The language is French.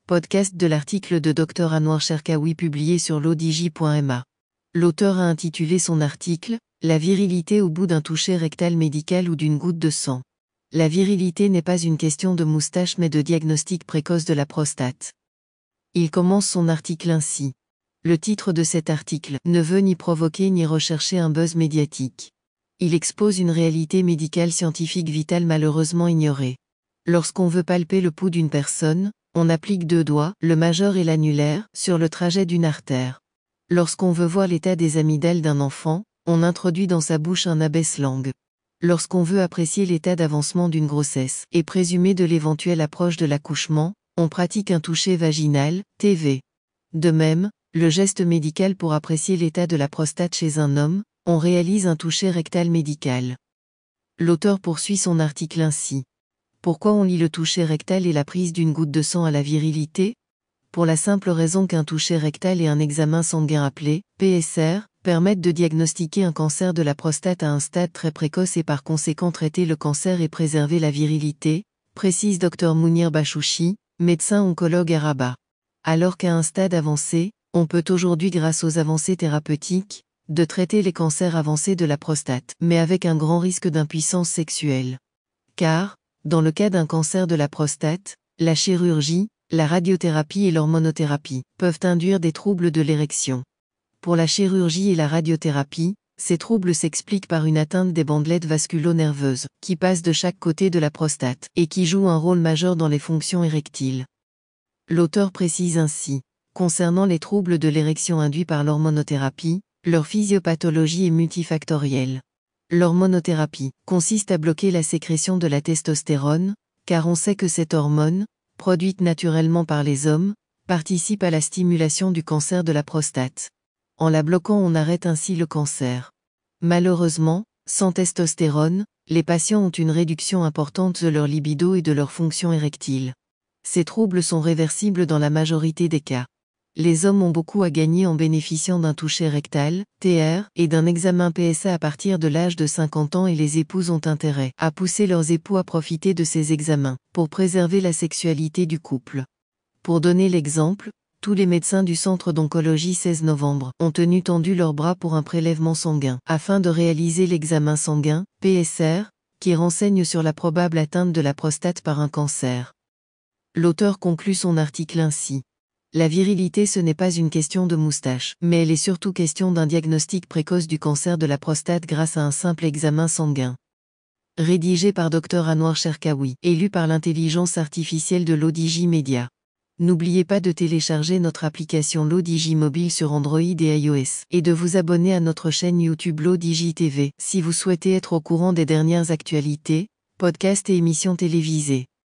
Podcast de l'article de Dr Anouar Cherkaoui publié sur l'odj.ma. L'auteur a intitulé son article « La virilité au bout d'un toucher rectal médical ou d'une goutte de sang ». La virilité n'est pas une question de moustache mais de diagnostic précoce de la prostate. Il commence son article ainsi. Le titre de cet article ne veut ni provoquer ni rechercher un buzz médiatique. Il expose une réalité médicale scientifique vitale malheureusement ignorée. Lorsqu'on veut palper le pouls d'une personne, on applique 2 doigts, le majeur et l'annulaire, sur le trajet d'une artère. Lorsqu'on veut voir l'état des amygdales d'un enfant, on introduit dans sa bouche un abaisse-langue. Lorsqu'on veut apprécier l'état d'avancement d'une grossesse et présumer de l'éventuelle approche de l'accouchement, on pratique un toucher vaginal, TV. De même, le geste médical pour apprécier l'état de la prostate chez un homme, on réalise un toucher rectal médical. L'auteur poursuit son article ainsi. Pourquoi on lie le toucher rectal et la prise d'une goutte de sang à la virilité? Pour la simple raison qu'un toucher rectal et un examen sanguin appelé PSR permettent de diagnostiquer un cancer de la prostate à un stade très précoce et par conséquent traiter le cancer et préserver la virilité, précise Dr Mounir Bachouchi, médecin oncologue à Rabat. Alors qu'à un stade avancé, on peut aujourd'hui grâce aux avancées thérapeutiques, de traiter les cancers avancés de la prostate, mais avec un grand risque d'impuissance sexuelle. Car, dans le cas d'un cancer de la prostate, la chirurgie, la radiothérapie et l'hormonothérapie peuvent induire des troubles de l'érection. Pour la chirurgie et la radiothérapie, ces troubles s'expliquent par une atteinte des bandelettes vasculo-nerveuses, qui passent de chaque côté de la prostate, et qui jouent un rôle majeur dans les fonctions érectiles. L'auteur précise ainsi, concernant les troubles de l'érection induits par l'hormonothérapie, leur physiopathologie est multifactorielle. L'hormonothérapie consiste à bloquer la sécrétion de la testostérone, car on sait que cette hormone, produite naturellement par les hommes, participe à la stimulation du cancer de la prostate. En la bloquant, on arrête ainsi le cancer. Malheureusement, sans testostérone, les patients ont une réduction importante de leur libido et de leur fonction érectile. Ces troubles sont réversibles dans la majorité des cas. Les hommes ont beaucoup à gagner en bénéficiant d'un toucher rectal, TR, et d'un examen PSA à partir de l'âge de 50 ans et les épouses ont intérêt à pousser leurs époux à profiter de ces examens, pour préserver la sexualité du couple. Pour donner l'exemple, tous les médecins du centre d'oncologie 16 novembre ont tendu leurs bras pour un prélèvement sanguin, afin de réaliser l'examen sanguin, PSR, qui renseigne sur la probable atteinte de la prostate par un cancer. L'auteur conclut son article ainsi. La virilité ce n'est pas une question de moustache, mais elle est surtout question d'un diagnostic précoce du cancer de la prostate grâce à un simple examen sanguin. Rédigé par Dr Anouar Cherkaoui et lu par l'intelligence artificielle de l'ODJ Media. N'oubliez pas de télécharger notre application l'ODJ mobile sur Android et iOS, et de vous abonner à notre chaîne YouTube l'ODJ TV, si vous souhaitez être au courant des dernières actualités, podcasts et émissions télévisées.